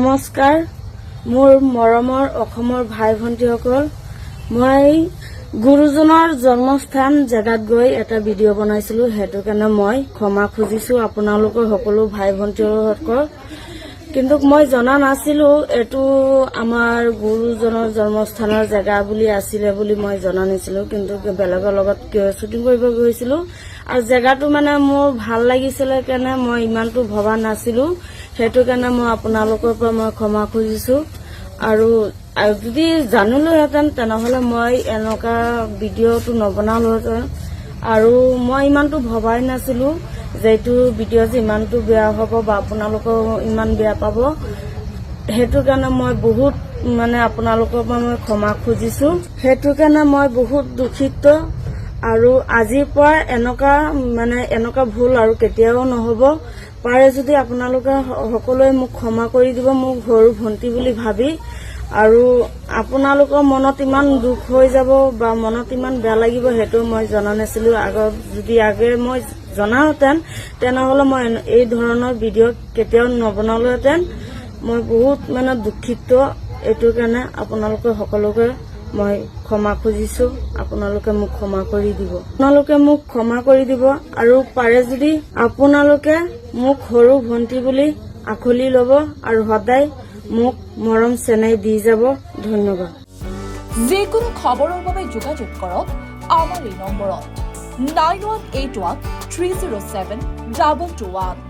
নমস্কাৰ মোৰ মৰমৰ অসমৰ ভাই ভণ্টিসকল মই গুৰুজনৰ জন্মস্থান জেগাত গৈ এটা ভিডিঅ' বনাইছিলো হেতু কাৰণে মই ক্ষমা খুজিছো আপোনালোকৰ সকলো ভাই ভণ্টিসকল কিন্তু মই জনা নাছিলো এটো আমাৰ গুৰুজনৰ জন্মস্থানৰ জেগা বুলি আছিল বুলি মই জনা নাছিলো কিন্তু বেলেগৰ লগত শুটিং কৰিব গৈছিলো আৰু জেগাটো মানে মোৰ ভাল লাগিছিল কাৰণে মই ইমানটো ভবা নাছিলো হেতু কাৰণে মই আপোনালোকৰ পৰা মই ক্ষমা খুজিছো আৰু যদি জানিলোহেঁতেন তেনেহলে মই এনেকা ভিডিঅ'টো নবনালোহেঁতেন আৰু মই ইমানটো ভবাই নাছিলো যেটো ভিডিঅ' যে ইমানটো বেয়া হ'ব বা আপোনালোকৰ ইমান বেয়া পাব হেতু কাৰণে মই বহুত মানে আপোনালোকৰ পৰা মই ক্ষমা খুজিছো হেতু কাৰণে মই বহুত দুখিত আৰু আজিৰ পৰা এনেকা ভুল আৰু কেতিয়াও নহব পাৰে যদি আপোনালোকে সকলোৱে মোক ক্ষমা কৰি দিব মোক সৰু ভন্টি বুলি ভাবি আৰু আপোনালোকৰ মনত ইমান দুখ হৈ যাব বা মনত ইমান বেয়া লাগিব হেতু মই জনা নাছিলো আগৰ যদি আগে মই জনাহেঁতেন তেনেহলে মই এই ধৰণৰ ভিডিঅ' কেতিয়াও নবনালোহেঁতেন মই বহুত মানে দুখিত এটো কাৰণে আপোনালোকে সকলোকে মই ক্ষমা খুজিছো আপোনালোকে মোক ক্ষমা কৰি দিব আৰু পাৰে যদি আপোনালোকে মোক সৰু ভন্টি বুলি আখলি ল'ব আৰু সদায় মোক মৰম চেনেহ দি যাব ধন্যবাদ যিকোনো খবৰৰ বাবে যোগাযোগ কৰক আমাৰ এই নম্বৰত 9181 307 221